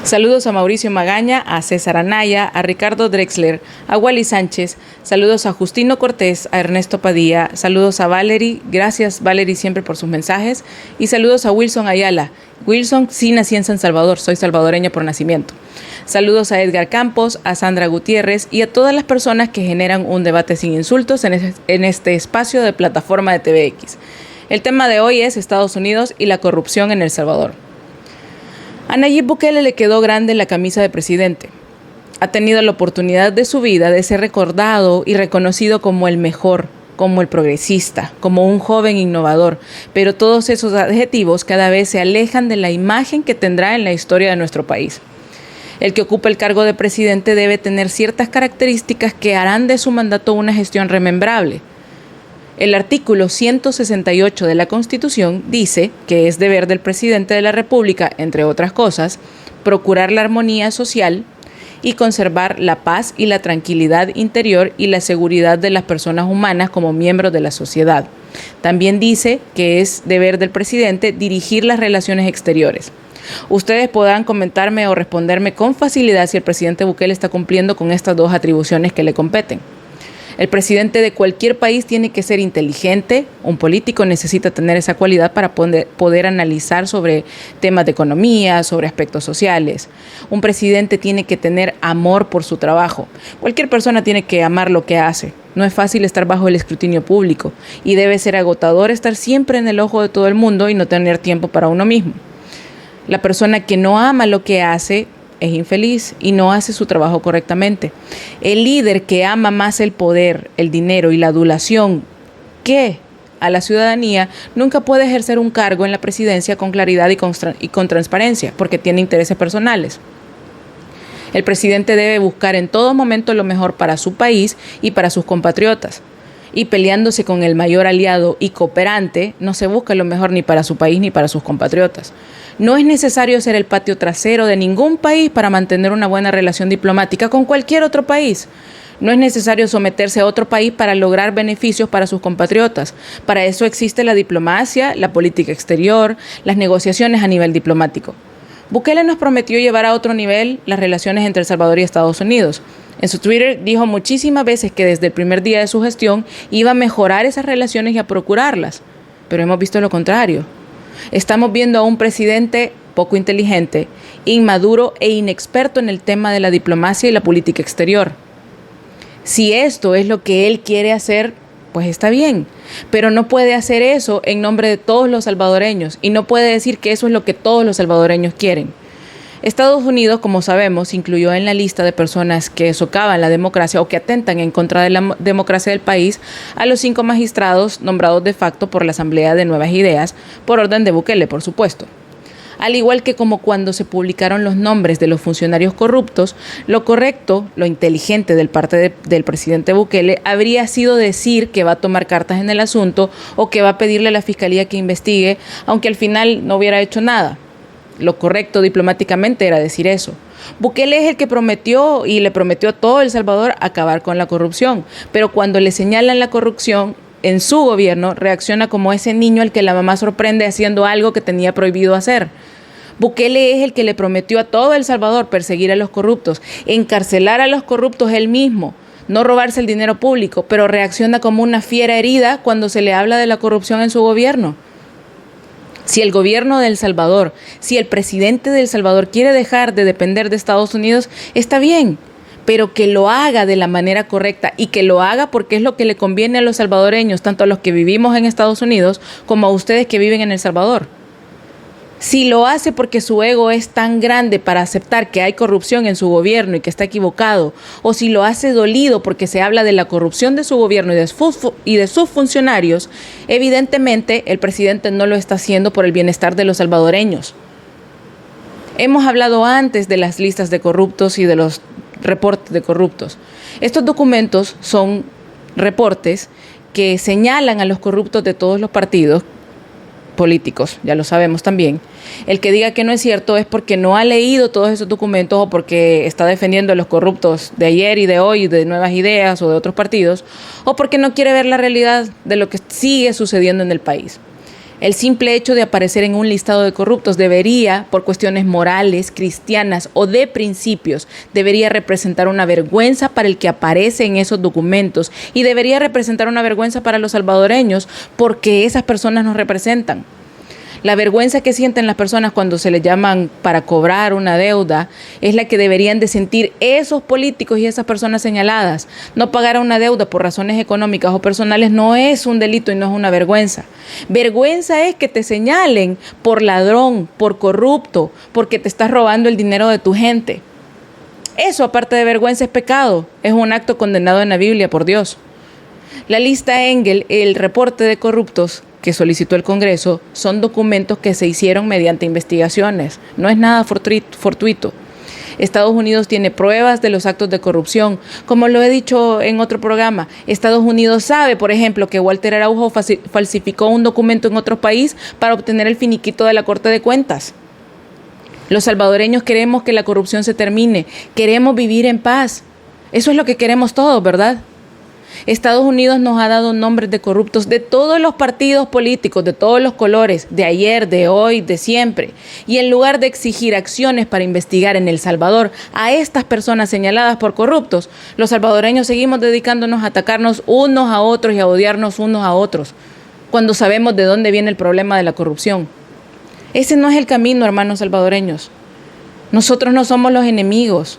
Saludos a Mauricio Magaña, a César Anaya, a Ricardo Drexler, a Wally Sánchez. Saludos a Justino Cortés, a Ernesto Padilla. Saludos a Valerie. Gracias, Valerie, siempre por sus mensajes. Y saludos a Wilson Ayala. Wilson, sí nací en San Salvador, soy salvadoreña por nacimiento. Saludos a Edgar Campos, a Sandra Gutiérrez y a todas las personas que generan un debate sin insultos en este espacio de plataforma de TVX. El tema de hoy es Estados Unidos y la corrupción en El Salvador. A Nayib Bukele le quedó grande la camisa de presidente. Ha tenido la oportunidad de su vida de ser recordado y reconocido como el mejor, como el progresista, como un joven innovador, pero todos esos adjetivos cada vez se alejan de la imagen que tendrá en la historia de nuestro país. El que ocupa el cargo de presidente debe tener ciertas características que harán de su mandato una gestión remembrable. El artículo 168 de la Constitución dice que es deber del presidente de la República, entre otras cosas, procurar la armonía social y conservar la paz y la tranquilidad interior y la seguridad de las personas humanas como miembros de la sociedad. También dice que es deber del presidente dirigir las relaciones exteriores. Ustedes podrán comentarme o responderme con facilidad si el presidente Bukele está cumpliendo con estas dos atribuciones que le competen. El presidente de cualquier país tiene que ser inteligente, un político necesita tener esa cualidad para poder analizar sobre temas de economía, sobre aspectos sociales. Un presidente tiene que tener amor por su trabajo. Cualquier persona tiene que amar lo que hace. No es fácil estar bajo el escrutinio público y debe ser agotador estar siempre en el ojo de todo el mundo y no tener tiempo para uno mismo. La persona que no ama lo que hace es infeliz y no hace su trabajo correctamente. El líder que ama más el poder, el dinero y la adulación que a la ciudadanía nunca puede ejercer un cargo en la presidencia con claridad y con transparencia, porque tiene intereses personales. El presidente debe buscar en todo momento lo mejor para su país y para sus compatriotas. Y peleándose con el mayor aliado y cooperante, no se busca lo mejor ni para su país ni para sus compatriotas. No es necesario ser el patio trasero de ningún país para mantener una buena relación diplomática con cualquier otro país. No es necesario someterse a otro país para lograr beneficios para sus compatriotas. Para eso existe la diplomacia, la política exterior, las negociaciones a nivel diplomático. Bukele nos prometió llevar a otro nivel las relaciones entre El Salvador y Estados Unidos. En su Twitter dijo muchísimas veces que desde el primer día de su gestión iba a mejorar esas relaciones y a procurarlas. Pero hemos visto lo contrario. Estamos viendo a un presidente poco inteligente, inmaduro e inexperto en el tema de la diplomacia y la política exterior. Si esto es lo que él quiere hacer, pues está bien, pero no puede hacer eso en nombre de todos los salvadoreños y no puede decir que eso es lo que todos los salvadoreños quieren. Estados Unidos, como sabemos, incluyó en la lista de personas que socavan la democracia o que atentan en contra de la democracia del país a los 5 magistrados nombrados de facto por la Asamblea de Nuevas Ideas, por orden de Bukele, por supuesto. Al igual que como cuando se publicaron los nombres de los funcionarios corruptos, lo correcto, lo inteligente del parte del presidente Bukele habría sido decir que va a tomar cartas en el asunto o que va a pedirle a la fiscalía que investigue, aunque al final no hubiera hecho nada. Lo correcto diplomáticamente era decir eso. Bukele es el que prometió y le prometió a todo El Salvador acabar con la corrupción, pero cuando le señalan la corrupción en su gobierno, reacciona como ese niño al que la mamá sorprende haciendo algo que tenía prohibido hacer. Bukele es el que le prometió a todo El Salvador perseguir a los corruptos, encarcelar a los corruptos él mismo, no robarse el dinero público, pero reacciona como una fiera herida cuando se le habla de la corrupción en su gobierno. Si el gobierno de El Salvador, si el presidente de El Salvador quiere dejar de depender de Estados Unidos, está bien, pero que lo haga de la manera correcta y que lo haga porque es lo que le conviene a los salvadoreños, tanto a los que vivimos en Estados Unidos como a ustedes que viven en El Salvador. Si lo hace porque su ego es tan grande para aceptar que hay corrupción en su gobierno y que está equivocado, o si lo hace dolido porque se habla de la corrupción de su gobierno y de sus funcionarios, evidentemente el presidente no lo está haciendo por el bienestar de los salvadoreños. Hemos hablado antes de las listas de corruptos y de los reportes de corruptos. Estos documentos son reportes que señalan a los corruptos de todos los partidos políticos, ya lo sabemos también. El que diga que no es cierto es porque no ha leído todos esos documentos o porque está defendiendo a los corruptos de ayer y de hoy, de Nuevas Ideas o de otros partidos, o porque no quiere ver la realidad de lo que sigue sucediendo en el país. El simple hecho de aparecer en un listado de corruptos debería, por cuestiones morales, cristianas o de principios, debería representar una vergüenza para el que aparece en esos documentos y debería representar una vergüenza para los salvadoreños porque esas personas nos representan. La vergüenza que sienten las personas cuando se les llaman para cobrar una deuda es la que deberían de sentir esos políticos y esas personas señaladas. No pagar una deuda por razones económicas o personales no es un delito y no es una vergüenza. Vergüenza es que te señalen por ladrón, por corrupto, porque te estás robando el dinero de tu gente. Eso, aparte de vergüenza, es pecado. Es un acto condenado en la Biblia por Dios. La lista Engel, el reporte de corruptos que solicitó el Congreso, son documentos que se hicieron mediante investigaciones. No es nada fortuito. Estados Unidos tiene pruebas de los actos de corrupción. Como lo he dicho en otro programa, Estados Unidos sabe, por ejemplo, que Walter Araujo falsificó un documento en otro país para obtener el finiquito de la Corte de Cuentas. Los salvadoreños queremos que la corrupción se termine. Queremos vivir en paz. Eso es lo que queremos todos, ¿verdad? Estados Unidos nos ha dado nombres de corruptos de todos los partidos políticos, de todos los colores, de ayer, de hoy, de siempre. Y en lugar de exigir acciones para investigar en El Salvador a estas personas señaladas por corruptos, los salvadoreños seguimos dedicándonos a atacarnos unos a otros y a odiarnos unos a otros, cuando sabemos de dónde viene el problema de la corrupción. Ese no es el camino, hermanos salvadoreños. Nosotros no somos los enemigos.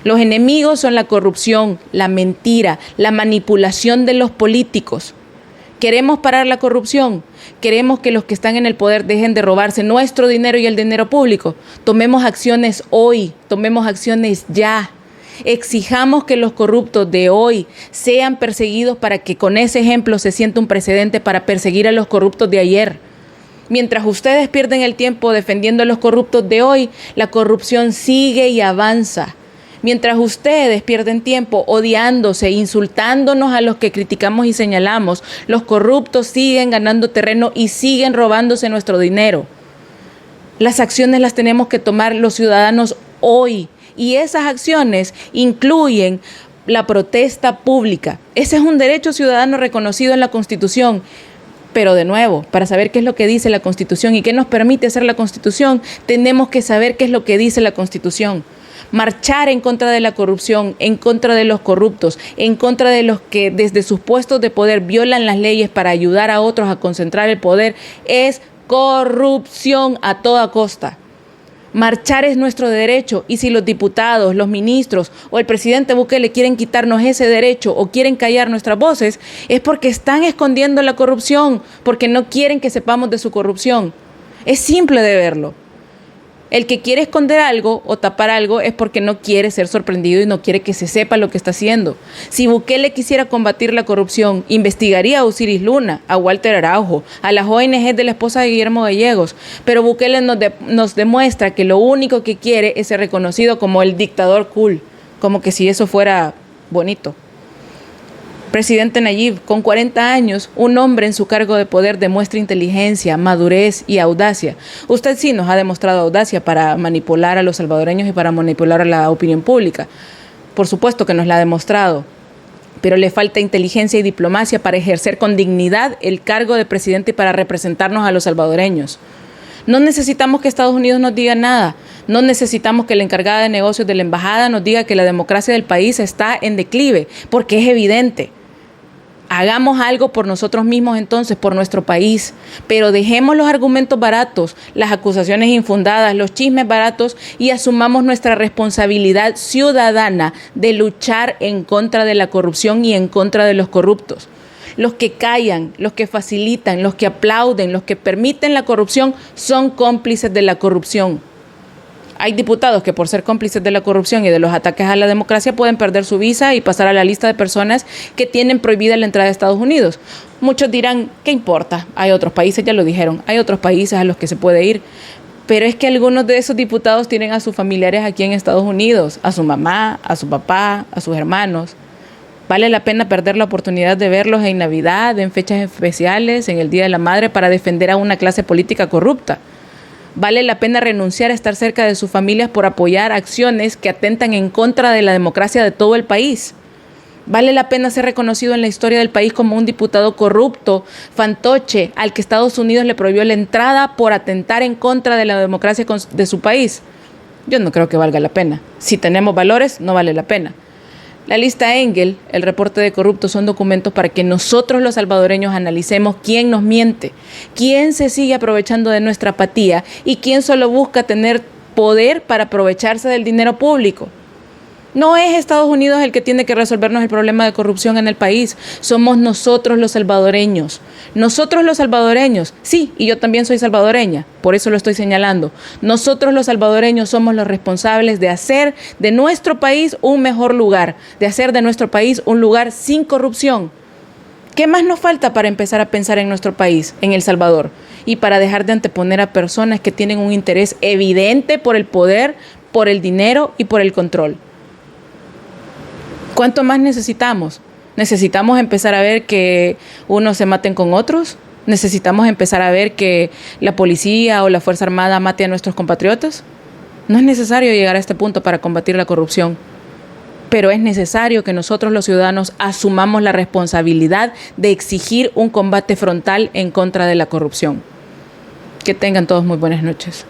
Los enemigos son la corrupción, la mentira, la manipulación de los políticos. ¿Queremos parar la corrupción? ¿Queremos que los que están en el poder dejen de robarse nuestro dinero y el dinero público? Tomemos acciones hoy, tomemos acciones ya. Exijamos que los corruptos de hoy sean perseguidos para que con ese ejemplo se sienta un precedente para perseguir a los corruptos de ayer. Mientras ustedes pierden el tiempo defendiendo a los corruptos de hoy, la corrupción sigue y avanza. Mientras ustedes pierden tiempo odiándose, insultándonos a los que criticamos y señalamos, los corruptos siguen ganando terreno y siguen robándose nuestro dinero. Las acciones las tenemos que tomar los ciudadanos hoy y esas acciones incluyen la protesta pública. Ese es un derecho ciudadano reconocido en la Constitución. Pero de nuevo, para saber qué es lo que dice la Constitución y qué nos permite hacer la Constitución, tenemos que saber qué es lo que dice la Constitución. Marchar en contra de la corrupción, en contra de los corruptos, en contra de los que desde sus puestos de poder violan las leyes para ayudar a otros a concentrar el poder, es corrupción a toda costa. Marchar es nuestro derecho y si los diputados, los ministros o el presidente Bukele quieren quitarnos ese derecho o quieren callar nuestras voces, es porque están escondiendo la corrupción, porque no quieren que sepamos de su corrupción. Es simple de verlo. El que quiere esconder algo o tapar algo es porque no quiere ser sorprendido y no quiere que se sepa lo que está haciendo. Si Bukele quisiera combatir la corrupción, investigaría a Osiris Luna, a Walter Araujo, a las ONG de la esposa de Guillermo Gallegos. Pero Bukele nos demuestra que lo único que quiere es ser reconocido como el dictador cool, como que si eso fuera bonito. Presidente Nayib, con 40 años, un hombre en su cargo de poder demuestra inteligencia, madurez y audacia. Usted sí nos ha demostrado audacia para manipular a los salvadoreños y para manipular a la opinión pública. Por supuesto que nos la ha demostrado, pero le falta inteligencia y diplomacia para ejercer con dignidad el cargo de presidente y para representarnos a los salvadoreños. No necesitamos que Estados Unidos nos diga nada. No necesitamos que la encargada de negocios de la embajada nos diga que la democracia del país está en declive, porque es evidente. Hagamos algo por nosotros mismos entonces, por nuestro país, pero dejemos los argumentos baratos, las acusaciones infundadas, los chismes baratos y asumamos nuestra responsabilidad ciudadana de luchar en contra de la corrupción y en contra de los corruptos. Los que callan, los que facilitan, los que aplauden, los que permiten la corrupción son cómplices de la corrupción. Hay diputados que por ser cómplices de la corrupción y de los ataques a la democracia pueden perder su visa y pasar a la lista de personas que tienen prohibida la entrada a Estados Unidos. Muchos dirán, ¿qué importa? Hay otros países, ya lo dijeron, hay otros países a los que se puede ir. Pero es que algunos de esos diputados tienen a sus familiares aquí en Estados Unidos, a su mamá, a su papá, a sus hermanos. Vale la pena perder la oportunidad de verlos en Navidad, en fechas especiales, en el Día de la Madre, para defender a una clase política corrupta. Vale la pena renunciar a estar cerca de sus familias por apoyar acciones que atentan en contra de la democracia de todo el país. ¿Vale la pena ser reconocido en la historia del país como un diputado corrupto, fantoche, al que Estados Unidos le prohibió la entrada por atentar en contra de la democracia de su país? Yo no creo que valga la pena. Si tenemos valores, no vale la pena. La lista Engel, el reporte de corruptos, son documentos para que nosotros los salvadoreños analicemos quién nos miente, quién se sigue aprovechando de nuestra apatía y quién solo busca tener poder para aprovecharse del dinero público. No es Estados Unidos el que tiene que resolvernos el problema de corrupción en el país. Somos nosotros los salvadoreños. Nosotros los salvadoreños. Sí, y yo también soy salvadoreña, por eso lo estoy señalando. Nosotros los salvadoreños somos los responsables de hacer de nuestro país un mejor lugar, de hacer de nuestro país un lugar sin corrupción. ¿Qué más nos falta para empezar a pensar en nuestro país, en El Salvador? Y para dejar de anteponer a personas que tienen un interés evidente por el poder, por el dinero y por el control. ¿Cuánto más necesitamos? ¿Necesitamos empezar a ver que unos se maten con otros? ¿Necesitamos empezar a ver que la policía o la Fuerza Armada mate a nuestros compatriotas? No es necesario llegar a este punto para combatir la corrupción, pero es necesario que nosotros los ciudadanos asumamos la responsabilidad de exigir un combate frontal en contra de la corrupción. Que tengan todos muy buenas noches.